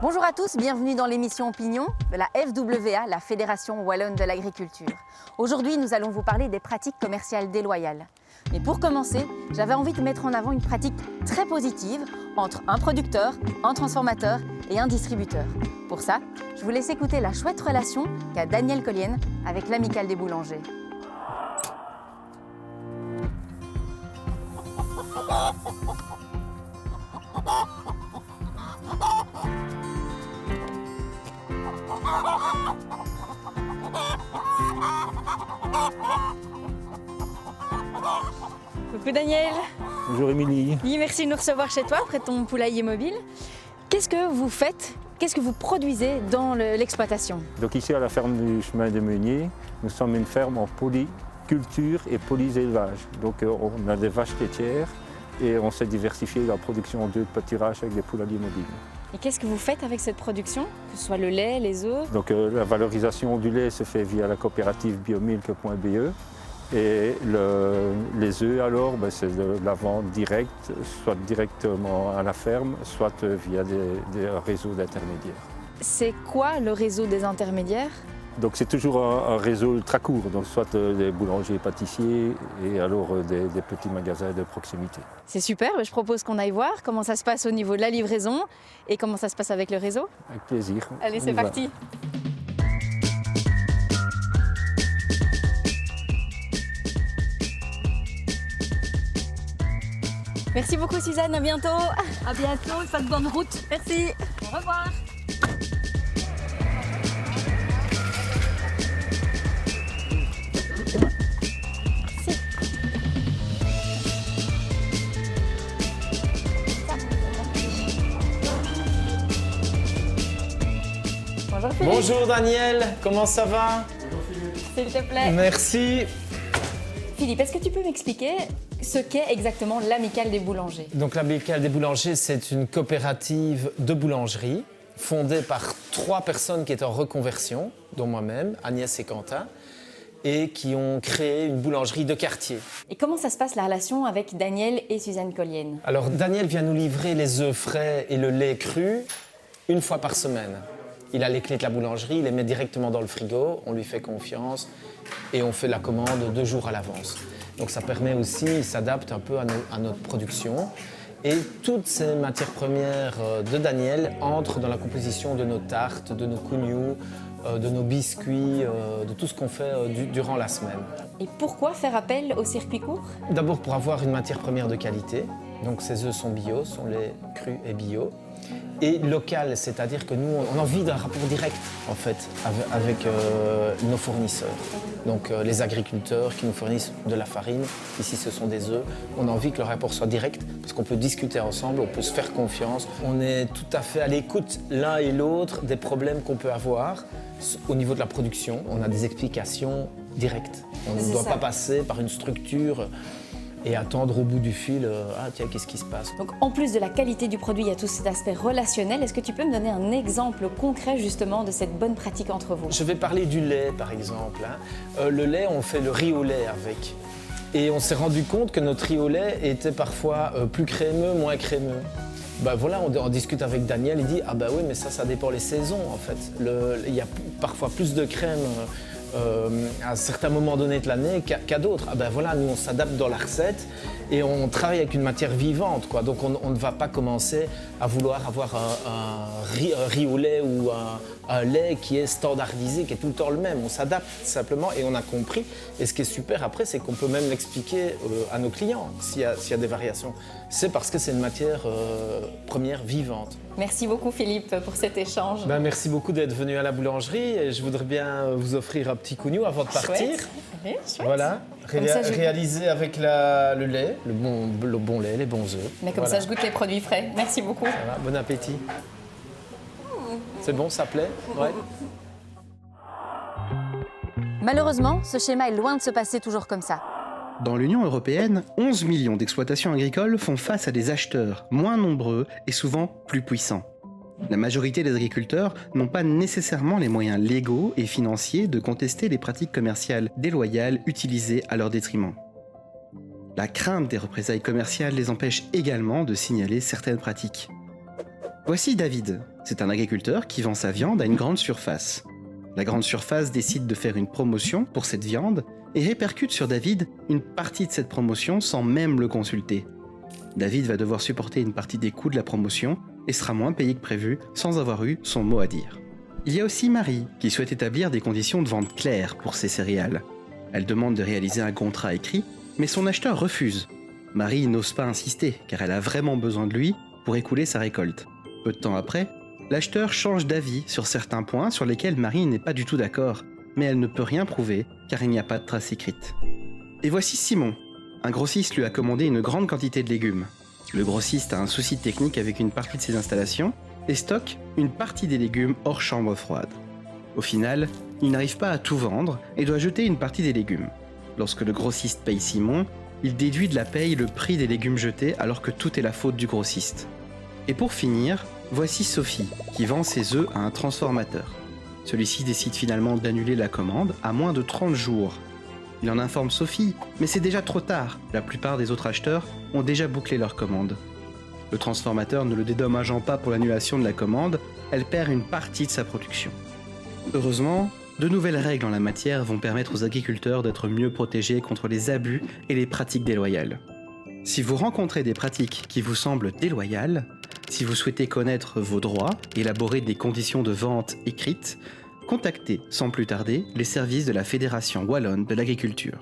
Bonjour à tous, bienvenue dans l'émission Opinion de la FWA, la Fédération Wallonne de l'Agriculture. Aujourd'hui, nous allons vous parler des pratiques commerciales déloyales. Mais pour commencer, j'avais envie de mettre en avant une pratique très positive entre un producteur, un transformateur et un distributeur. Pour ça, je vous laisse écouter la chouette relation qu'a Daniel Collienne avec l'Amicale des boulangers. Coucou Daniel. Bonjour Émilie. Oui, merci de nous recevoir chez toi, près de ton poulailler mobile. Qu'est-ce que vous faites, qu'est-ce que vous produisez dans l'exploitation? Donc ici à la ferme du chemin des Meuniers, nous sommes une ferme en polyculture et polysélevage. Donc on a des vaches laitières et on s'est diversifié la production de pâturage avec des poulaillers mobiles. Et qu'est-ce que vous faites avec cette production, que ce soit le lait, les œufs? Donc la valorisation du lait se fait via la coopérative biomilk.be. Et les œufs, alors, c'est de la vente directe, soit directement à la ferme, soit via des réseaux d'intermédiaires. C'est quoi le réseau des intermédiaires? Donc c'est toujours un réseau ultra court, donc soit des boulangers, pâtissiers et alors des petits magasins de proximité. C'est super, je propose qu'on aille voir comment ça se passe au niveau de la livraison et comment ça se passe avec le réseau. Avec plaisir. Allez, c'est parti. Merci beaucoup Suzanne, à bientôt. À bientôt, faites bonne route. Merci. Au revoir. Bonjour Philippe. Bonjour Daniel, comment ça va? S'il te plaît. Merci. Philippe, est-ce que tu peux m'expliquer ce qu'est exactement l'Amicale des boulangers? Donc l'Amicale des boulangers, c'est une coopérative de boulangerie fondée par 3 personnes qui étaient en reconversion, dont moi-même, Agnès et Quentin, et qui ont créé une boulangerie de quartier. Et comment ça se passe la relation avec Daniel et Suzanne Collienne? Alors Daniel vient nous livrer les œufs frais et le lait cru une fois par semaine. Il a les clés de la boulangerie, il les met directement dans le frigo, on lui fait confiance et on fait la commande 2 jours à l'avance. Donc ça permet aussi, il s'adapte un peu à notre production. Et toutes ces matières premières de Daniel entrent dans la composition de nos tartes, de nos cougnous, de nos biscuits, de tout ce qu'on fait durant la semaine. Et pourquoi faire appel au circuit court? D'abord pour avoir une matière première de qualité. Donc ces œufs sont bio, sont lait cru et bio. Et local, c'est-à-dire que nous, on a envie d'un rapport direct en fait avec nos fournisseurs. Donc les agriculteurs qui nous fournissent de la farine, ici ce sont des œufs. On a envie que le rapport soit direct parce qu'on peut discuter ensemble, on peut se faire confiance. On est tout à fait à l'écoute l'un et l'autre des problèmes qu'on peut avoir au niveau de la production. On a des explications directes. On ne doit pas passer par une structure et attendre au bout du fil, ah tiens, qu'est-ce qui se passe? Donc en plus de la qualité du produit, il y a tout cet aspect relationnel. Est-ce que tu peux me donner un exemple concret justement de cette bonne pratique entre vous? Je vais parler du lait par exemple. Le lait, on fait le riz au lait avec. Et on s'est rendu compte que notre riz au lait était parfois plus crémeux, moins crémeux. Bah voilà, on discute avec Daniel, il dit ah bah oui mais ça dépend les saisons en fait. Il y a parfois plus de crème à certains moments donnés de l'année qu'à d'autres. Ah ben voilà, nous on s'adapte dans la recette et on travaille avec une matière vivante, quoi. Donc on ne va pas commencer à vouloir avoir un riz au lait ou un lait qui est standardisé, qui est tout le temps le même. On s'adapte simplement et on a compris. Et ce qui est super après, c'est qu'on peut même l'expliquer à nos clients s'il y a des variations. C'est parce que c'est une matière première vivante. Merci beaucoup Philippe pour cet échange. Ben, merci beaucoup d'être venu à la boulangerie et je voudrais bien vous offrir un petit cougnou avant de partir. Chouette. Oui, chouette. Voilà, réalisé avec le lait, le bon lait, les bons œufs. Mais comme ça, je goûte les produits frais. Merci beaucoup. Ça va, bon appétit. C'est bon, ça plaît? Ouais. Malheureusement, ce schéma est loin de se passer toujours comme ça. Dans l'Union européenne, 11 millions d'exploitations agricoles font face à des acheteurs moins nombreux et souvent plus puissants. La majorité des agriculteurs n'ont pas nécessairement les moyens légaux et financiers de contester les pratiques commerciales déloyales utilisées à leur détriment. La crainte des représailles commerciales les empêche également de signaler certaines pratiques. Voici David, C'est un agriculteur qui vend sa viande à une grande surface. La grande surface décide de faire une promotion pour cette viande et répercute sur David une partie de cette promotion sans même le consulter. David va devoir supporter une partie des coûts de la promotion et sera moins payé que prévu sans avoir eu son mot à dire. Il y a aussi Marie qui souhaite établir des conditions de vente claires pour ses céréales. Elle demande de réaliser un contrat écrit, mais son acheteur refuse. Marie n'ose pas insister car elle a vraiment besoin de lui pour écouler sa récolte. Peu de temps après, l'acheteur change d'avis sur certains points sur lesquels Marie n'est pas du tout d'accord, mais elle ne peut rien prouver car il n'y a pas de trace écrite. Et voici Simon. Un grossiste lui a commandé une grande quantité de légumes. Le grossiste a un souci technique avec une partie de ses installations et stocke une partie des légumes hors chambre froide. Au final, il n'arrive pas à tout vendre et doit jeter une partie des légumes. Lorsque le grossiste paye Simon, il déduit de la paye le prix des légumes jetés alors que tout est la faute du grossiste. Et pour finir, voici Sophie qui vend ses œufs à un transformateur. Celui-ci décide finalement d'annuler la commande à moins de 30 jours. Il en informe Sophie, mais c'est déjà trop tard. La plupart des autres acheteurs ont déjà bouclé leur commande. Le transformateur ne le dédommageant pas pour l'annulation de la commande, elle perd une partie de sa production. Heureusement, de nouvelles règles en la matière vont permettre aux agriculteurs d'être mieux protégés contre les abus et les pratiques déloyales. Si vous rencontrez des pratiques qui vous semblent déloyales, si vous souhaitez connaître vos droits et élaborer des conditions de vente écrites, contactez sans plus tarder les services de la Fédération wallonne de l'agriculture.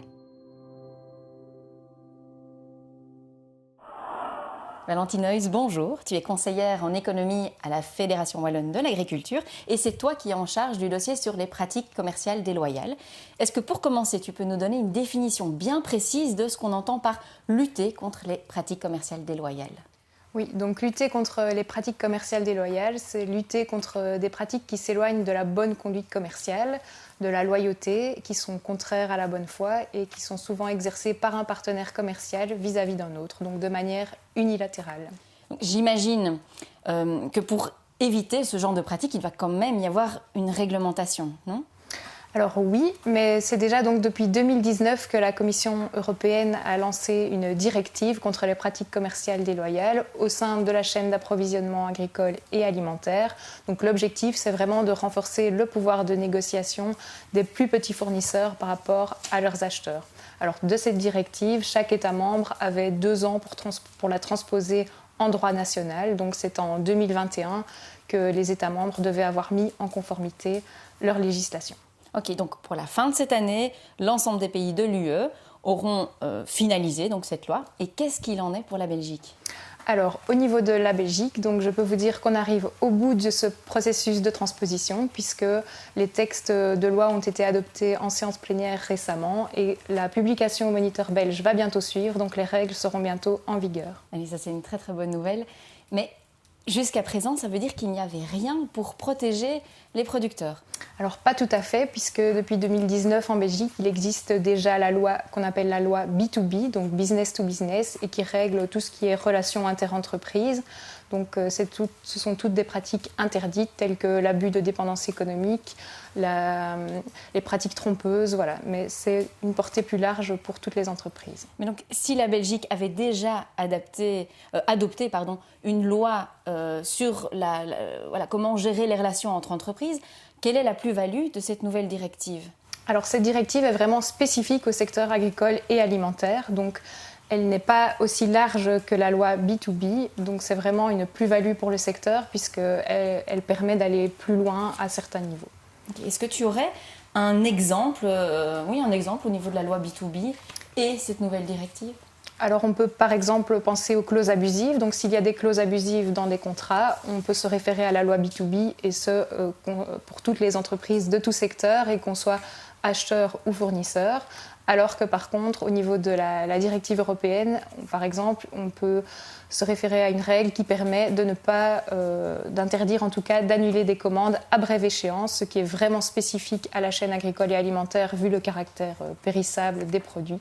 Valentine Heus, bonjour. Tu es conseillère en économie à la Fédération wallonne de l'agriculture et c'est toi qui es en charge du dossier sur les pratiques commerciales déloyales. Est-ce que pour commencer, tu peux nous donner une définition bien précise de ce qu'on entend par lutter contre les pratiques commerciales déloyales ? Oui, donc lutter contre les pratiques commerciales déloyales, c'est lutter contre des pratiques qui s'éloignent de la bonne conduite commerciale, de la loyauté, qui sont contraires à la bonne foi et qui sont souvent exercées par un partenaire commercial vis-à-vis d'un autre, donc de manière unilatérale. J'imagine que pour éviter ce genre de pratique, il va quand même y avoir une réglementation, non ? Alors oui, mais c'est déjà donc depuis 2019 que la Commission européenne a lancé une directive contre les pratiques commerciales déloyales au sein de la chaîne d'approvisionnement agricole et alimentaire. Donc l'objectif, c'est vraiment de renforcer le pouvoir de négociation des plus petits fournisseurs par rapport à leurs acheteurs. Alors de cette directive, chaque État membre avait 2 ans pour la transposer en droit national. Donc c'est en 2021 que les États membres devaient avoir mis en conformité leur législation. Ok, donc pour la fin de cette année, l'ensemble des pays de l'UE auront finalisé donc, cette loi. Et qu'est-ce qu'il en est pour la Belgique ? Alors, au niveau de la Belgique, donc, je peux vous dire qu'on arrive au bout de ce processus de transposition puisque les textes de loi ont été adoptés en séance plénière récemment et la publication au Moniteur belge va bientôt suivre, donc les règles seront bientôt en vigueur. Allez, ça c'est une très très bonne nouvelle. Mais jusqu'à présent, ça veut dire qu'il n'y avait rien pour protéger les producteurs. Alors pas tout à fait, puisque depuis 2019 en Belgique, il existe déjà la loi qu'on appelle la loi B2B, donc business to business, et qui règle tout ce qui est relations interentreprises. Donc ce sont toutes des pratiques interdites telles que l'abus de dépendance économique, les pratiques trompeuses, voilà. Mais c'est une portée plus large pour toutes les entreprises. Mais donc si la Belgique avait déjà adopté une loi sur comment gérer les relations entre entreprises, quelle est la plus-value de cette nouvelle directive ? Alors cette directive est vraiment spécifique au secteur agricole et alimentaire, donc elle n'est pas aussi large que la loi B2B, donc c'est vraiment une plus-value pour le secteur puisqu'elle permet d'aller plus loin à certains niveaux. Okay. Est-ce que tu aurais un exemple au niveau de la loi B2B et cette nouvelle directive ? Alors on peut par exemple penser aux clauses abusives. Donc s'il y a des clauses abusives dans des contrats, on peut se référer à la loi B2B et ce pour toutes les entreprises de tout secteur et qu'on soit acheteur ou fournisseur. Alors que par contre, au niveau de la directive européenne, par exemple, on peut se référer à une règle qui permet de ne pas, d'interdire en tout cas, d'annuler des commandes à brève échéance, ce qui est vraiment spécifique à la chaîne agricole et alimentaire vu le caractère périssable des produits.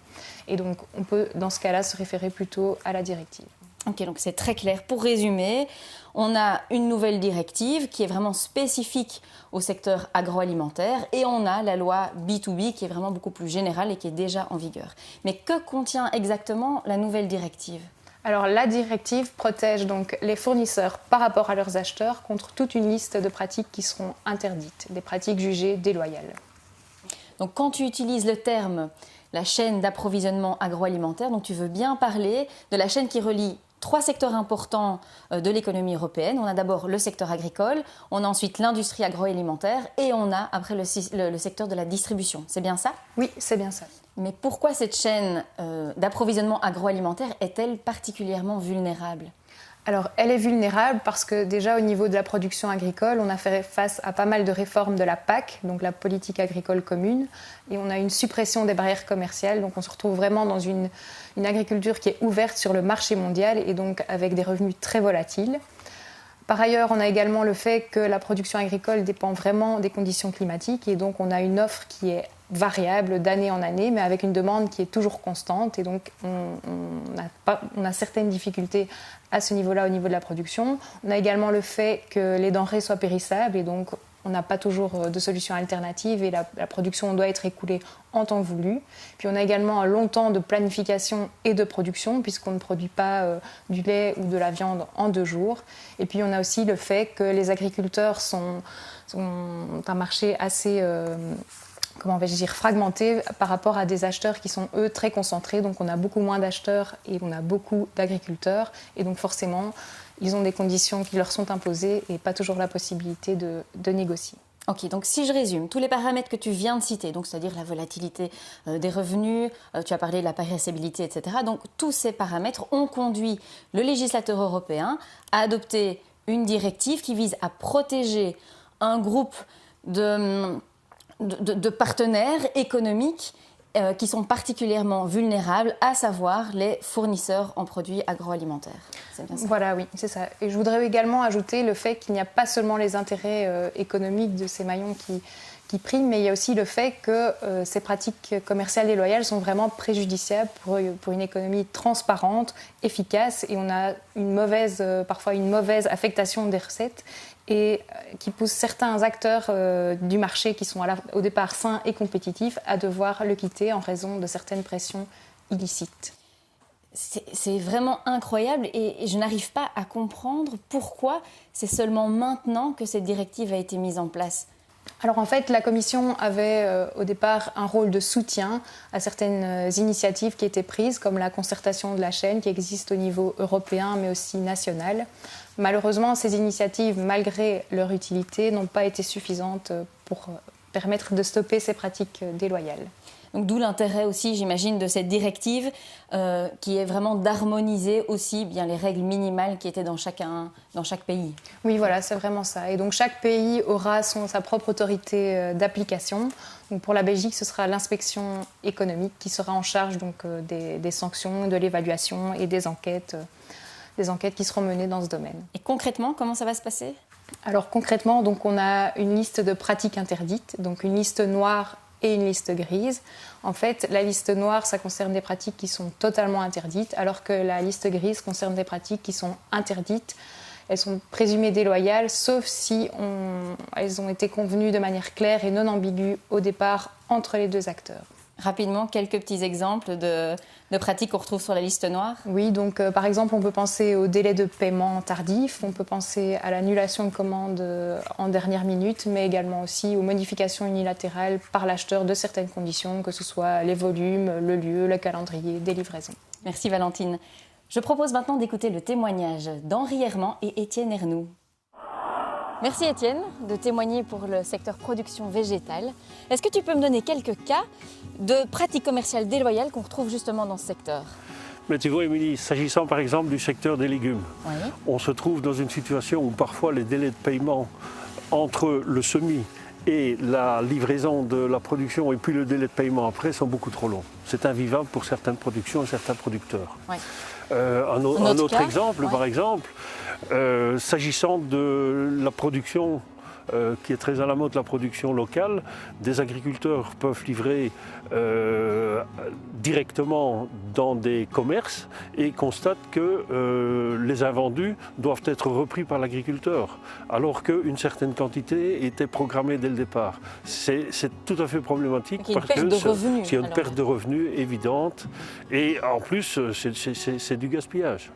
Et donc, on peut dans ce cas-là se référer plutôt à la directive. Ok, donc c'est très clair. Pour résumer, on a une nouvelle directive qui est vraiment spécifique au secteur agroalimentaire et on a la loi B2B qui est vraiment beaucoup plus générale et qui est déjà en vigueur. Mais que contient exactement la nouvelle directive ? Alors la directive protège donc les fournisseurs par rapport à leurs acheteurs contre toute une liste de pratiques qui seront interdites, des pratiques jugées déloyales. Donc quand tu utilises le terme la chaîne d'approvisionnement agroalimentaire, donc tu veux bien parler de la chaîne qui relie 3 secteurs importants de l'économie européenne. On a d'abord le secteur agricole, on a ensuite l'industrie agroalimentaire et on a après le secteur de la distribution. C'est bien ça? Oui, c'est bien ça. Mais pourquoi cette chaîne d'approvisionnement agroalimentaire est-elle particulièrement vulnérable? Alors, elle est vulnérable parce que déjà au niveau de la production agricole, on a fait face à pas mal de réformes de la PAC, donc la politique agricole commune, et on a une suppression des barrières commerciales. Donc, on se retrouve vraiment dans une agriculture qui est ouverte sur le marché mondial et donc avec des revenus très volatiles. Par ailleurs, on a également le fait que la production agricole dépend vraiment des conditions climatiques et donc on a une offre qui est variable d'année en année, mais avec une demande qui est toujours constante. Et donc, on a certaines difficultés à ce niveau-là, au niveau de la production. On a également le fait que les denrées soient périssables et donc on n'a pas toujours de solution alternative et la production doit être écoulée en temps voulu. Puis on a également un long temps de planification et de production puisqu'on ne produit pas du lait ou de la viande en 2 jours. Et puis on a aussi le fait que les agriculteurs sont un marché assez fragmenté par rapport à des acheteurs qui sont eux très concentrés. Donc on a beaucoup moins d'acheteurs et on a beaucoup d'agriculteurs. Et donc forcément, ils ont des conditions qui leur sont imposées et pas toujours la possibilité de négocier. Ok, donc si je résume, tous les paramètres que tu viens de citer, donc c'est-à-dire la volatilité des revenus, tu as parlé de la périssabilité, etc. Donc tous ces paramètres ont conduit le législateur européen à adopter une directive qui vise à protéger un groupe de partenaires économiques qui sont particulièrement vulnérables, à savoir les fournisseurs en produits agroalimentaires. C'est bien ça? Voilà, oui, c'est ça. Et je voudrais également ajouter le fait qu'il n'y a pas seulement les intérêts économiques de ces maillons qui priment, mais il y a aussi le fait que ces pratiques commerciales déloyales sont vraiment préjudiciables pour une économie transparente, efficace, et on a parfois une mauvaise affectation des recettes et qui pousse certains acteurs du marché qui sont au départ sains et compétitifs à devoir le quitter en raison de certaines pressions illicites. C'est vraiment incroyable et je n'arrive pas à comprendre pourquoi c'est seulement maintenant que cette directive a été mise en place. Alors en fait, la Commission avait au départ un rôle de soutien à certaines initiatives qui étaient prises, comme la concertation de la chaîne qui existe au niveau européen mais aussi national. Malheureusement, ces initiatives, malgré leur utilité, n'ont pas été suffisantes pour permettre de stopper ces pratiques déloyales. Donc d'où l'intérêt aussi, j'imagine, de cette directive qui est vraiment d'harmoniser aussi bien les règles minimales qui étaient dans chaque pays. Oui, voilà, c'est vraiment ça. Et donc chaque pays aura sa propre autorité d'application. Donc pour la Belgique, ce sera l'inspection économique qui sera en charge donc, des sanctions, de l'évaluation et des enquêtes qui seront menées dans ce domaine. Et concrètement, comment ça va se passer? Alors concrètement, donc, on a une liste de pratiques interdites, donc une liste noire et une liste grise. En fait, la liste noire, ça concerne des pratiques qui sont totalement interdites, alors que la liste grise concerne des pratiques qui sont interdites. Elles sont présumées déloyales, sauf si elles ont été convenues de manière claire et non ambiguë au départ entre les 2 acteurs. Rapidement, quelques petits exemples de pratiques qu'on retrouve sur la liste noire. Oui, donc par exemple, on peut penser au délai de paiement tardif, on peut penser à l'annulation de commande en dernière minute, mais également aussi aux modifications unilatérales par l'acheteur de certaines conditions, que ce soit les volumes, le lieu, le calendrier des livraisons. Merci Valentine. Je propose maintenant d'écouter le témoignage d'Henri Herman et Étienne Ernoux. Merci Étienne de témoigner pour le secteur production végétale. Est-ce que tu peux me donner quelques cas de pratiques commerciales déloyales qu'on retrouve justement dans ce secteur? Mais tu vois Émilie, s'agissant par exemple du secteur des légumes, Oui. on se trouve dans une situation où parfois les délais de paiement entre le semis et la livraison de la production et puis le délai de paiement après sont beaucoup trop longs. C'est invivable pour certaines productions et certains producteurs. Oui. Un autre cas, exemple, ouais. par exemple, s'agissant de la production qui est très à la mode, la production locale. Des agriculteurs peuvent livrer directement dans des commerces et constatent que les invendus doivent être repris par l'agriculteur, alors qu'une certaine quantité était programmée dès le départ. C'est tout à fait problématique parce qu'il y a une perte de revenus évidente et en plus c'est du gaspillage.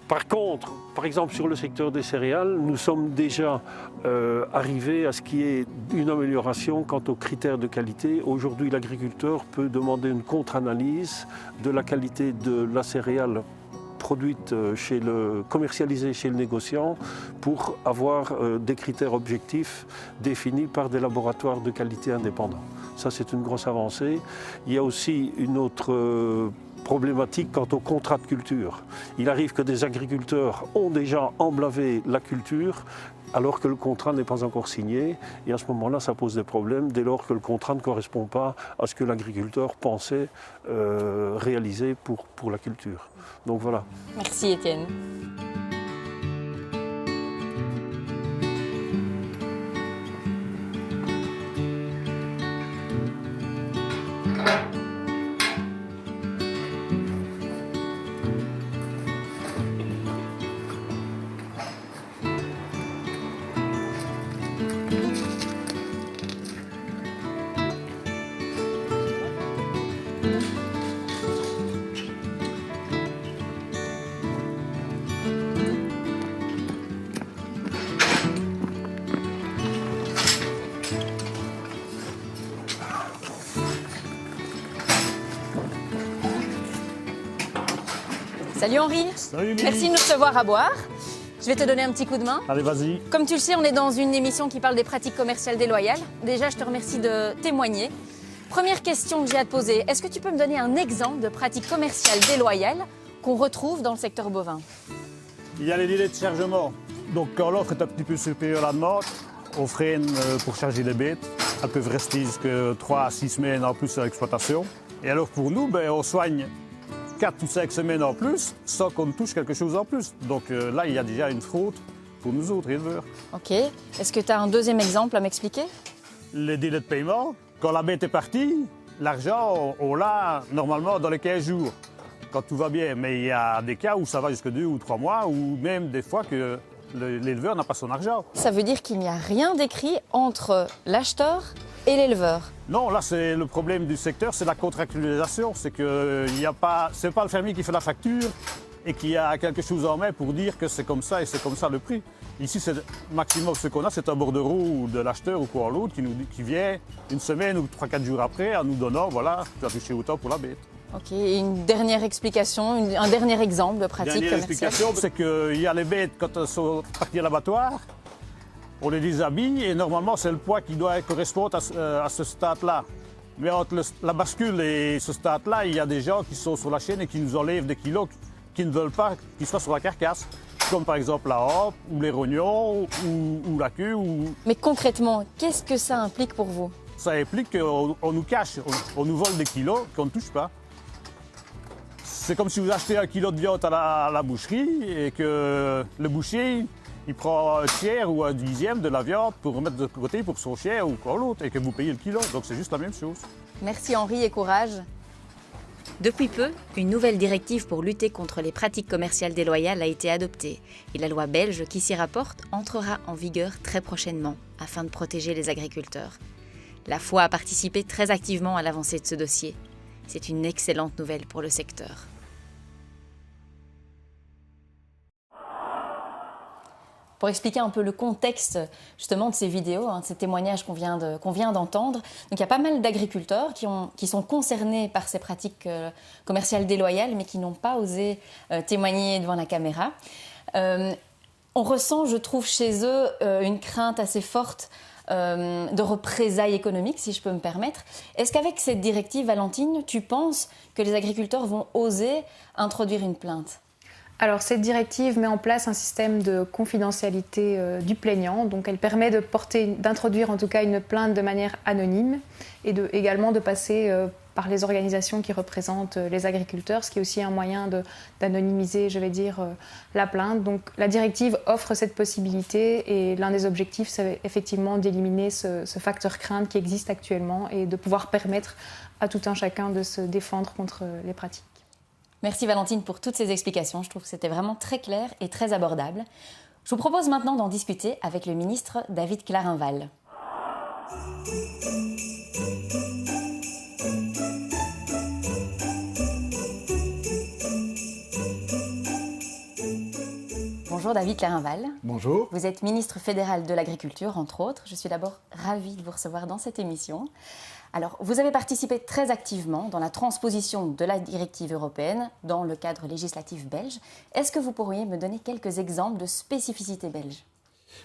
Par contre, par exemple sur le secteur des céréales, nous sommes déjà arrivés à ce qui est une amélioration quant aux critères de qualité. Aujourd'hui, l'agriculteur peut demander une contre-analyse de la qualité de la céréale produite commercialisée chez le négociant pour avoir des critères objectifs définis par des laboratoires de qualité indépendants. Ça, c'est une grosse avancée. Il y a aussi une autre problématique quant au contrat de culture. Il arrive que des agriculteurs ont déjà emblavé la culture alors que le contrat n'est pas encore signé. Et à ce moment-là, ça pose des problèmes dès lors que le contrat ne correspond pas à ce que l'agriculteur pensait réaliser pour la culture. Donc voilà. Merci Étienne. Salut Henri. Salut Lily. Merci de nous recevoir à boire. Je vais te donner un petit coup de main. Allez, vas-y. Comme tu le sais, on est dans une émission qui parle des pratiques commerciales déloyales. Déjà, je te remercie de témoigner. Première question que j'ai à te poser, est-ce que tu peux me donner un exemple de pratique commerciale déloyale qu'on retrouve dans le secteur bovin? Il y a les délais de chargement. Donc, quand l'offre est un petit peu supérieure à la demande, on freine pour charger les bêtes. Elles peuvent rester jusqu'à 3 à 6 semaines en plus à l'exploitation. Et alors, pour nous, on soigne 4 ou 5 semaines en plus sans qu'on ne touche quelque chose en plus. Donc là, il y a déjà une fraude pour nous autres éleveurs. Ok. Est-ce que tu as un deuxième exemple à m'expliquer? Les délais de paiement, quand la bête est partie, l'argent, on l'a normalement dans les 15 jours, quand tout va bien. Mais il y a des cas où ça va jusqu'à 2 ou 3 mois, ou même des fois que l'éleveur n'a pas son argent. Ça veut dire qu'il n'y a rien d'écrit entre l'acheteur et l'éleveur? Non, là, c'est le problème du secteur, c'est la contractualisation. C'est que c'est pas le fermier qui fait la facture et qui a quelque chose en main pour dire que c'est comme ça et c'est comme ça le prix. Ici, c'est maximum ce qu'on a, c'est un bordereau de l'acheteur ou quoi l'autre qui vient une semaine ou 3-4 jours après en nous donnant, voilà, tu as touché autant pour la bête. Ok, et une dernière explication, un dernier exemple de pratique Dernière commerciale? explication, c'est qu'il y a les bêtes, quand elles sont parties à l'abattoir, on les déshabille et normalement, c'est le poids qui doit correspondre à ce stade-là. Mais entre la bascule et ce stade-là, il y a des gens qui sont sur la chaîne et qui nous enlèvent des kilos qui ne veulent pas qu'ils soient sur la carcasse. Comme par exemple la hoppe, ou les rognons, ou la queue. Mais concrètement, qu'est-ce que ça implique pour vous? Ça implique qu'on nous cache, on nous vole des kilos qu'on ne touche pas. C'est comme si vous achetez 1 kilo de viande à la boucherie et que le boucher, il prend un tiers ou un dixième de la viande pour remettre de côté pour son chien ou quoi l'autre et que vous payez le kilo. Donc c'est juste la même chose. Merci Henri et courage. Depuis peu, une nouvelle directive pour lutter contre les pratiques commerciales déloyales a été adoptée et la loi belge qui s'y rapporte entrera en vigueur très prochainement afin de protéger les agriculteurs. La FOA a participé très activement à l'avancée de ce dossier. C'est une excellente nouvelle pour le secteur. Pour expliquer un peu le contexte justement de ces vidéos, de ces témoignages qu'on vient d'entendre. Donc il y a pas mal d'agriculteurs qui sont concernés par ces pratiques commerciales déloyales, mais qui n'ont pas osé témoigner devant la caméra. On ressent, je trouve, chez eux une crainte assez forte de représailles économiques, si je peux me permettre. Est-ce qu'avec cette directive, Valentine, tu penses que les agriculteurs vont oser introduire une plainte ? Alors, cette directive met en place un système de confidentialité du plaignant. Donc, elle permet d'introduire en tout cas une plainte de manière anonyme. et également de passer par les organisations qui représentent les agriculteurs, ce qui est aussi un moyen d'anonymiser, je vais dire, la plainte. Donc la directive offre cette possibilité et l'un des objectifs, c'est effectivement d'éliminer ce facteur crainte qui existe actuellement et de pouvoir permettre à tout un chacun de se défendre contre les pratiques. Merci Valentine pour toutes ces explications. Je trouve que c'était vraiment très clair et très abordable. Je vous propose maintenant d'en discuter avec le ministre David Clarinval. Bonjour David Clarinval. Bonjour. Vous êtes ministre fédéral de l'Agriculture, entre autres. Je suis d'abord ravie de vous recevoir dans cette émission. Alors, vous avez participé très activement dans la transposition de la directive européenne dans le cadre législatif belge. Est-ce que vous pourriez me donner quelques exemples de spécificités belges ?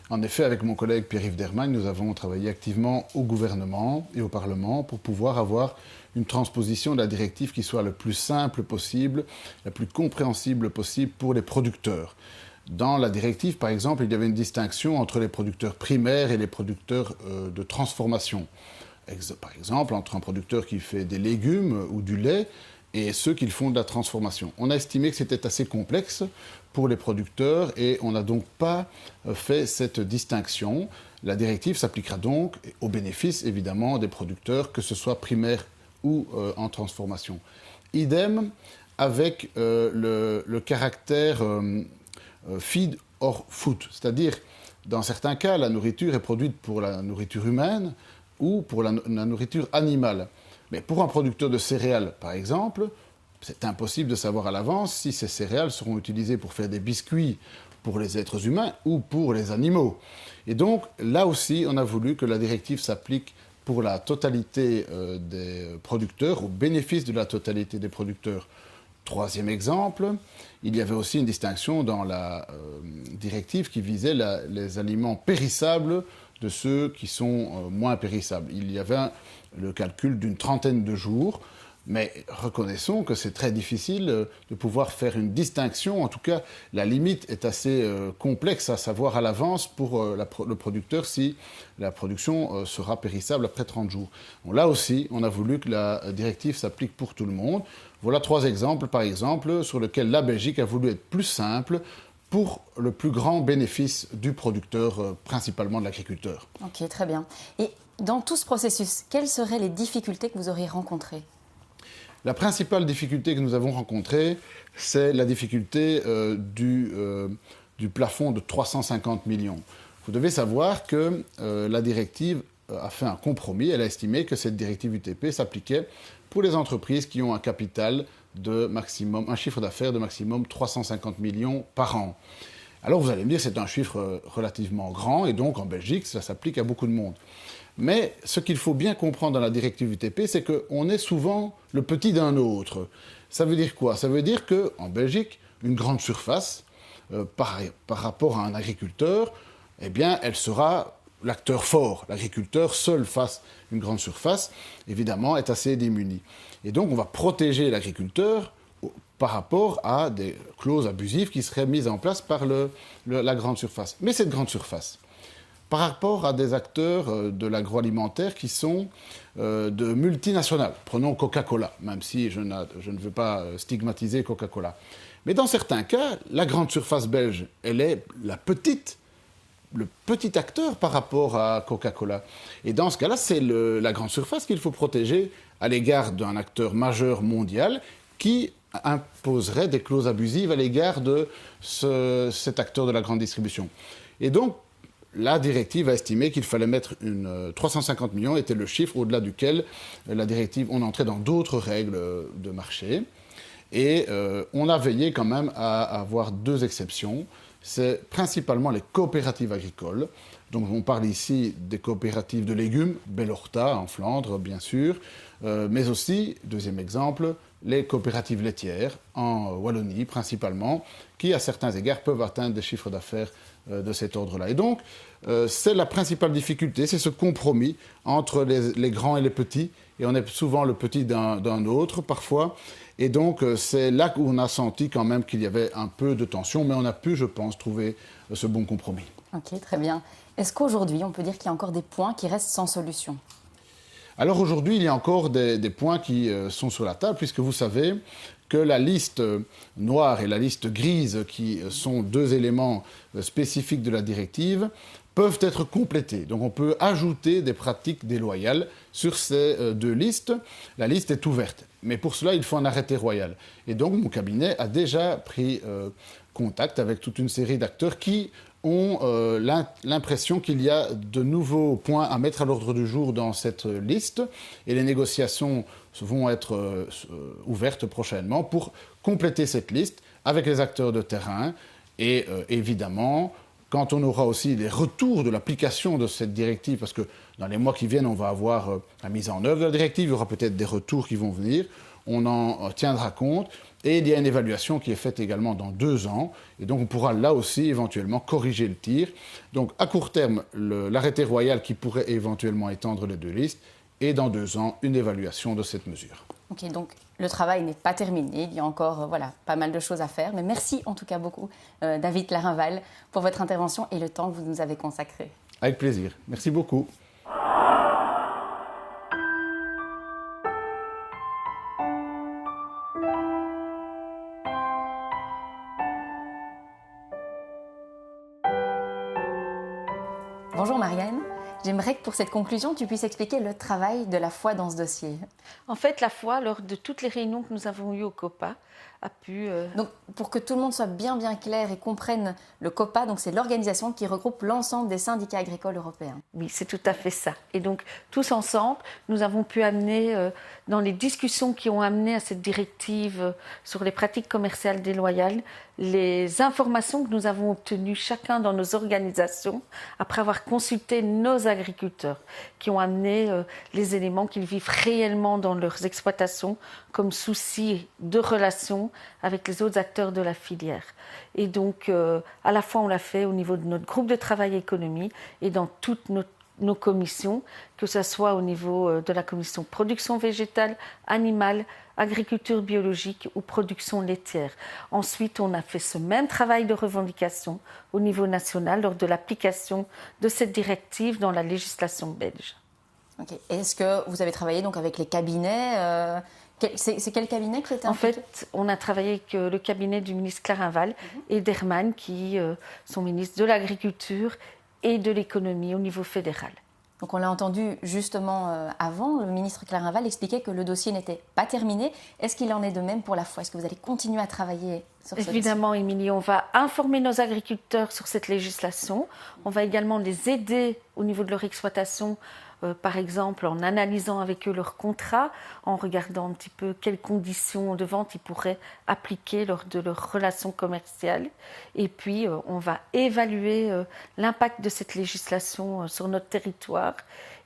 En effet, avec mon collègue Pierre-Yves Dermagne, nous avons travaillé activement au gouvernement et au Parlement pour pouvoir avoir une transposition de la directive qui soit le plus simple possible, la plus compréhensible possible pour les producteurs. Dans la directive, par exemple, il y avait une distinction entre les producteurs primaires et les producteurs de transformation. Par exemple, entre un producteur qui fait des légumes ou du lait et ceux qui font de la transformation. On a estimé que c'était assez complexe pour les producteurs et on n'a donc pas fait cette distinction. La directive s'appliquera donc au bénéfice, évidemment, des producteurs, que ce soit primaire ou en transformation. Idem avec le caractère feed or food, c'est-à-dire, dans certains cas, la nourriture est produite pour la nourriture humaine ou pour la nourriture animale. Mais pour un producteur de céréales, par exemple, c'est impossible de savoir à l'avance si ces céréales seront utilisées pour faire des biscuits pour les êtres humains ou pour les animaux. Et donc, là aussi, on a voulu que la directive s'applique pour la totalité des producteurs, au bénéfice de la totalité des producteurs. Troisième exemple, il y avait aussi une distinction dans la directive qui visait les aliments périssables de ceux qui sont moins périssables. Il y avait le calcul d'une trentaine de jours, mais reconnaissons que c'est très difficile de pouvoir faire une distinction. En tout cas, la limite est assez complexe à savoir à l'avance pour le producteur si la production sera périssable après 30 jours. Bon, là aussi, on a voulu que la directive s'applique pour tout le monde. Voilà 3 exemples, par exemple, sur lesquels la Belgique a voulu être plus simple pour le plus grand bénéfice du producteur, principalement de l'agriculteur. Ok, très bien. Et dans tout ce processus, quelles seraient les difficultés que vous auriez rencontrées ? La principale difficulté que nous avons rencontrée, c'est la difficulté du plafond de 350 millions. Vous devez savoir que la directive a fait un compromis. Elle a estimé que cette directive UTP s'appliquait pour les entreprises qui ont un capital de maximum, un chiffre d'affaires de maximum 350 millions par an. Alors vous allez me dire, c'est un chiffre relativement grand et donc en Belgique, ça s'applique à beaucoup de monde. Mais ce qu'il faut bien comprendre dans la directive UTP, c'est qu'on est souvent le petit d'un autre. Ça veut dire quoi ? Ça veut dire qu'en Belgique, une grande surface, par rapport à un agriculteur, eh bien, elle sera l'acteur fort. L'agriculteur seul face à une grande surface, évidemment, est assez démuni. Et donc, on va protéger l'agriculteur par rapport à des clauses abusives qui seraient mises en place par la grande surface. Mais cette grande surface, par rapport à des acteurs de l'agroalimentaire qui sont de multinationales. Prenons Coca-Cola, même si je ne veux pas stigmatiser Coca-Cola. Mais dans certains cas, la grande surface belge, elle est le petit acteur par rapport à Coca-Cola. Et dans ce cas-là, c'est la grande surface qu'il faut protéger à l'égard d'un acteur majeur mondial qui imposerait des clauses abusives à l'égard de cet acteur de la grande distribution. Et donc, la directive a estimé qu'il fallait mettre 350 millions, était le chiffre au-delà duquel la directive, on entrait dans d'autres règles de marché. Et on a veillé quand même à avoir 2 exceptions. C'est principalement les coopératives agricoles. Donc on parle ici des coopératives de légumes, Bellorta en Flandre bien sûr, mais aussi, deuxième exemple, les coopératives laitières en Wallonie principalement, qui à certains égards peuvent atteindre des chiffres d'affaires de cet ordre-là. Et donc, c'est la principale difficulté, c'est ce compromis entre les grands et les petits, et on est souvent le petit d'un autre parfois, et donc c'est là où on a senti quand même qu'il y avait un peu de tension, mais on a pu, je pense, trouver ce bon compromis. Ok, très bien. Est-ce qu'aujourd'hui, on peut dire qu'il y a encore des points qui restent sans solution ? Alors aujourd'hui, il y a encore des points qui sont sur la table, puisque vous savez que la liste noire et la liste grise, qui sont deux éléments spécifiques de la directive, peuvent être complétés. Donc on peut ajouter des pratiques déloyales sur ces deux listes. La liste est ouverte, mais pour cela, il faut un arrêté royal. Et donc mon cabinet a déjà pris contact avec toute une série d'acteurs qui ont l'impression qu'il y a de nouveaux points à mettre à l'ordre du jour dans cette liste, et les négociations vont être ouvertes prochainement pour compléter cette liste avec les acteurs de terrain. Et évidemment, quand on aura aussi les retours de l'application de cette directive, parce que dans les mois qui viennent, on va avoir la mise en œuvre de la directive, il y aura peut-être des retours qui vont venir, on en tiendra compte. Et il y a une évaluation qui est faite également dans 2 ans. Et donc on pourra là aussi éventuellement corriger le tir. Donc à court terme, l'arrêté royal qui pourrait éventuellement étendre les deux listes. Et dans 2 ans, une évaluation de cette mesure. Ok, donc le travail n'est pas terminé. Il y a encore pas mal de choses à faire. Mais merci en tout cas beaucoup, David Larinval, pour votre intervention et le temps que vous nous avez consacré. Avec plaisir. Merci beaucoup. Bonjour Marianne. J'aimerais que pour cette conclusion, tu puisses expliquer le travail de la foi dans ce dossier. En fait, la foi, lors de toutes les réunions que nous avons eues au COPA, a pu... Donc, pour que tout le monde soit bien clair et comprenne le COPA, donc c'est l'organisation qui regroupe l'ensemble des syndicats agricoles européens. Oui, c'est tout à fait ça. Et donc, tous ensemble, nous avons pu amener, dans les discussions qui ont amené à cette directive sur les pratiques commerciales déloyales, les informations que nous avons obtenues chacun dans nos organisations, après avoir consulté nos agriculteurs, qui ont amené les éléments qu'ils vivent réellement dans leurs exploitations, comme souci de relation avec les autres acteurs de la filière. Et donc, à la fois, on l'a fait au niveau de notre groupe de travail économie et dans toutes nos commissions, que ce soit au niveau de la commission production végétale, animale, agriculture biologique ou production laitière. Ensuite, on a fait ce même travail de revendication au niveau national lors de l'application de cette directive dans la législation belge. Okay. Est-ce que vous avez travaillé donc avec les cabinets c'est quel cabinet qui était impliqué ? En fait, on a travaillé avec le cabinet du ministre Clarinval et d'Herman, qui sont ministres de l'Agriculture et de l'Économie au niveau fédéral. Donc on l'a entendu justement avant, le ministre Clarinval expliquait que le dossier n'était pas terminé. Est-ce qu'il en est de même pour la foi ? Est-ce que vous allez continuer à travailler sur ce dossier ? Évidemment, Émilie, on va informer nos agriculteurs sur cette législation. On va également les aider au niveau de leur exploitation, par exemple en analysant avec eux leurs contrats, en regardant un petit peu quelles conditions de vente ils pourraient appliquer lors de leurs relations commerciales. Et puis, on va évaluer l'impact de cette législation sur notre territoire.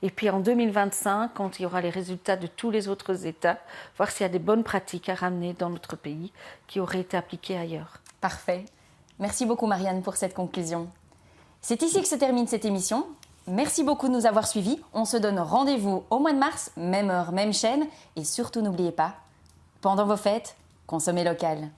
Et puis, en 2025, quand il y aura les résultats de tous les autres États, voir s'il y a des bonnes pratiques à ramener dans notre pays qui auraient été appliquées ailleurs. Parfait. Merci beaucoup, Marianne, pour cette conclusion. C'est ici que se termine cette émission. Merci beaucoup de nous avoir suivis. On se donne rendez-vous au mois de mars, même heure, même chaîne. Et surtout, n'oubliez pas, pendant vos fêtes, consommez local.